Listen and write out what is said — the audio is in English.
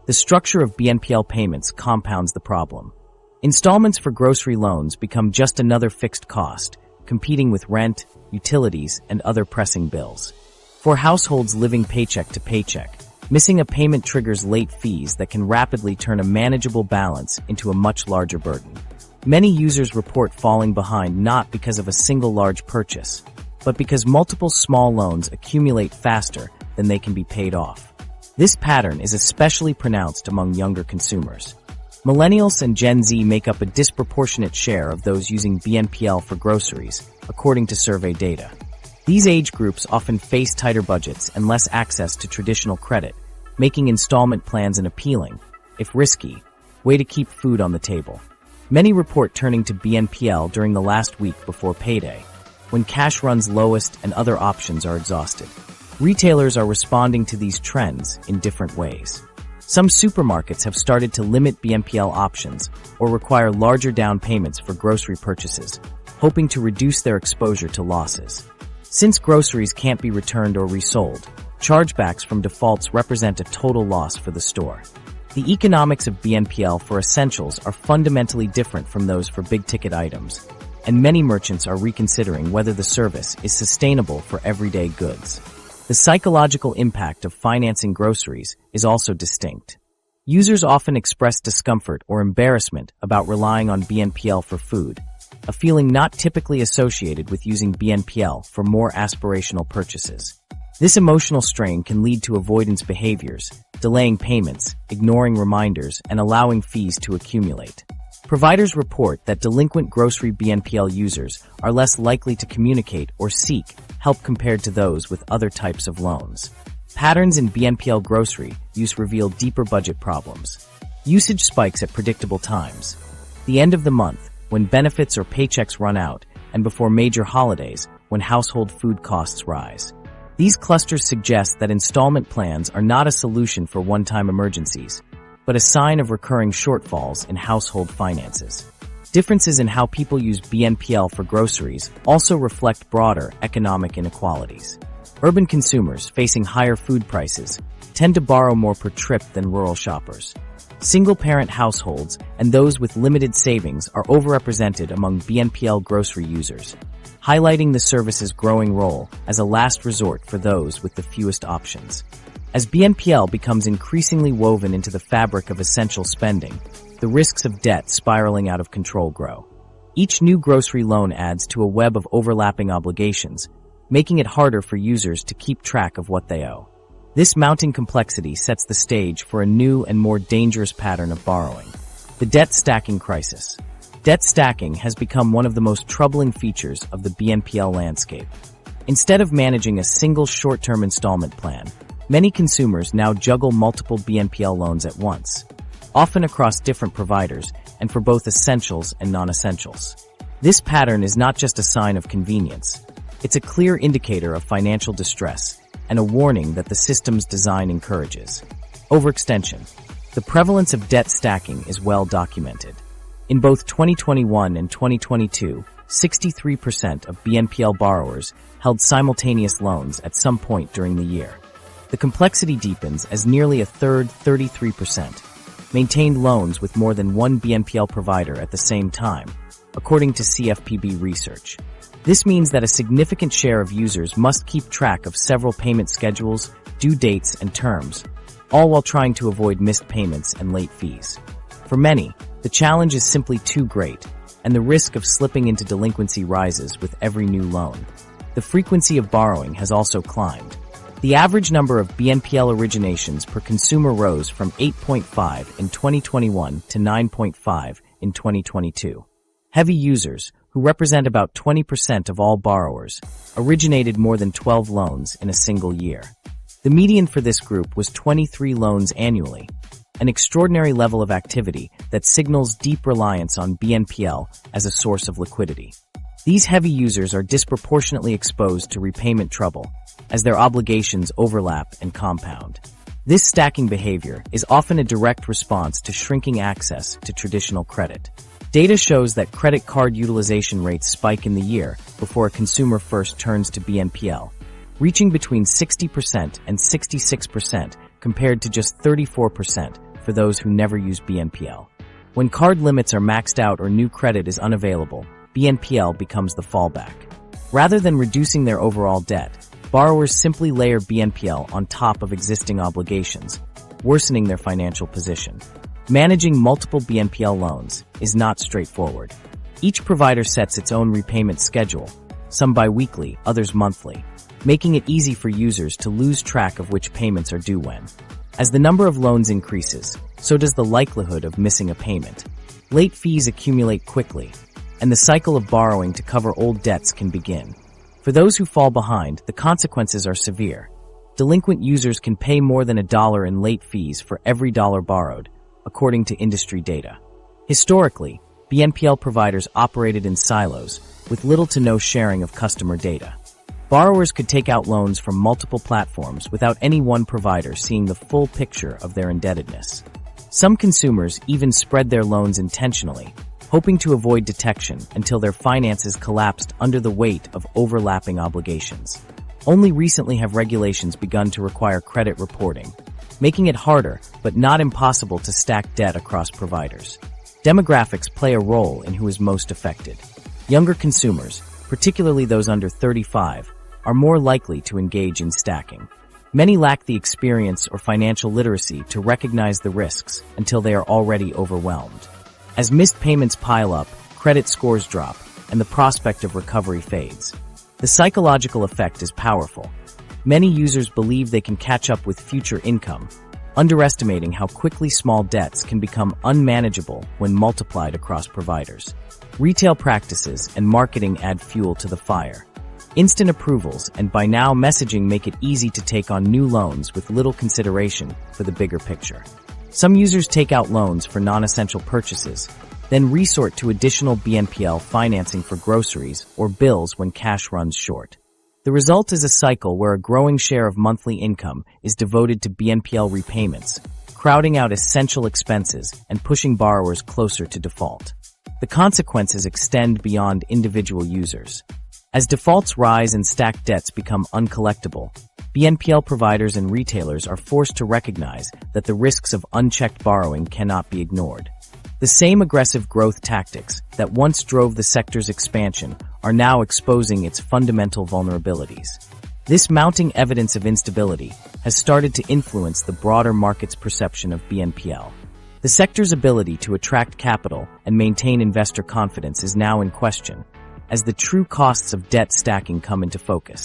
The structure of BNPL payments compounds the problem. Installments for grocery loans become just another fixed cost, competing with rent, utilities, and other pressing bills. For households living paycheck to paycheck, missing a payment triggers late fees that can rapidly turn a manageable balance into a much larger burden. Many users report falling behind not because of a single large purchase, but because multiple small loans accumulate faster than they can be paid off. This pattern is especially pronounced among younger consumers. Millennials and Gen Z make up a disproportionate share of those using BNPL for groceries, according to survey data. These age groups often face tighter budgets and less access to traditional credit, making installment plans an appealing, if risky, way to keep food on the table. Many report turning to BNPL during the last week before payday, when cash runs lowest and other options are exhausted. Retailers are responding to these trends in different ways. Some supermarkets have started to limit BNPL options or require larger down payments for grocery purchases, hoping to reduce their exposure to losses. Since groceries can't be returned or resold, chargebacks from defaults represent a total loss for the store. The economics of BNPL for essentials are fundamentally different from those for big-ticket items, and many merchants are reconsidering whether the service is sustainable for everyday goods. The psychological impact of financing groceries is also distinct. Users often express discomfort or embarrassment about relying on BNPL for food, a feeling not typically associated with using BNPL for more aspirational purchases. This emotional strain can lead to avoidance behaviors, delaying payments, ignoring reminders, and allowing fees to accumulate. Providers report that delinquent grocery BNPL users are less likely to communicate or seek help compared to those with other types of loans. Patterns in BNPL grocery use reveal deeper budget problems. Usage spikes at predictable times. The end of the month, when benefits or paychecks run out, and before major holidays, when household food costs rise. These clusters suggest that installment plans are not a solution for one-time emergencies, but a sign of recurring shortfalls in household finances. Differences in how people use BNPL for groceries also reflect broader economic inequalities. Urban consumers facing higher food prices tend to borrow more per trip than rural shoppers. Single-parent households and those with limited savings are overrepresented among BNPL grocery users, highlighting the service's growing role as a last resort for those with the fewest options. As BNPL becomes increasingly woven into the fabric of essential spending, the risks of debt spiraling out of control grow. Each new grocery loan adds to a web of overlapping obligations, making it harder for users to keep track of what they owe. This mounting complexity sets the stage for a new and more dangerous pattern of borrowing: the debt stacking crisis. Debt stacking has become one of the most troubling features of the BNPL landscape. Instead of managing a single short-term installment plan, many consumers now juggle multiple BNPL loans at once, often across different providers and for both essentials and non-essentials. This pattern is not just a sign of convenience. It's a clear indicator of financial distress and a warning that the system's design encourages overextension. The prevalence of debt stacking is well documented. In both 2021 and 2022, 63% of BNPL borrowers held simultaneous loans at some point during the year. The complexity deepens as nearly a third, 33%, maintained loans with more than one BNPL provider at the same time, according to CFPB research. This means that a significant share of users must keep track of several payment schedules, due dates, and terms, all while trying to avoid missed payments and late fees. For many, the challenge is simply too great, and the risk of slipping into delinquency rises with every new loan. The frequency of borrowing has also climbed. The average number of BNPL originations per consumer rose from 8.5 in 2021 to 9.5 in 2022. Heavy users, who represent about 20% of all borrowers, originated more than 12 loans in a single year. The median for this group was 23 loans annually, an extraordinary level of activity that signals deep reliance on BNPL as a source of liquidity. These heavy users are disproportionately exposed to repayment trouble as their obligations overlap and compound. This stacking behavior is often a direct response to shrinking access to traditional credit. Data shows that credit card utilization rates spike in the year before a consumer first turns to BNPL, reaching between 60% and 66% compared to just 34% for those who never use BNPL. When card limits are maxed out or new credit is unavailable, BNPL becomes the fallback. Rather than reducing their overall debt, borrowers simply layer BNPL on top of existing obligations, worsening their financial position. Managing multiple BNPL loans is not straightforward. Each provider sets its own repayment schedule, some bi-weekly, others monthly, making it easy for users to lose track of which payments are due when. As the number of loans increases, so does the likelihood of missing a payment. Late fees accumulate quickly, and the cycle of borrowing to cover old debts can begin. For those who fall behind, the consequences are severe. Delinquent users can pay more than $1 in late fees for every dollar borrowed, according to industry data. Historically, BNPL providers operated in silos, with little to no sharing of customer data. Borrowers could take out loans from multiple platforms without any one provider seeing the full picture of their indebtedness. Some consumers even spread their loans intentionally, hoping to avoid detection until their finances collapsed under the weight of overlapping obligations. Only recently have regulations begun to require credit reporting, making it harder but not impossible to stack debt across providers. Demographics play a role in who is most affected. Younger consumers, particularly those under 35, are more likely to engage in stacking. Many lack the experience or financial literacy to recognize the risks until they are already overwhelmed. As missed payments pile up, credit scores drop, and the prospect of recovery fades. The psychological effect is powerful. Many users believe they can catch up with future income, underestimating how quickly small debts can become unmanageable when multiplied across providers. Retail practices and marketing add fuel to the fire. Instant approvals and buy now messaging make it easy to take on new loans with little consideration for the bigger picture. Some users take out loans for non-essential purchases, then resort to additional BNPL financing for groceries or bills when cash runs short. The result is a cycle where a growing share of monthly income is devoted to BNPL repayments, crowding out essential expenses and pushing borrowers closer to default. The consequences extend beyond individual users. As defaults rise and stacked debts become uncollectible, BNPL providers and retailers are forced to recognize that the risks of unchecked borrowing cannot be ignored. The same aggressive growth tactics that once drove the sector's expansion are now exposing its fundamental vulnerabilities. This mounting evidence of instability has started to influence the broader market's perception of BNPL. The sector's ability to attract capital and maintain investor confidence is now in question, as the true costs of debt stacking come into focus.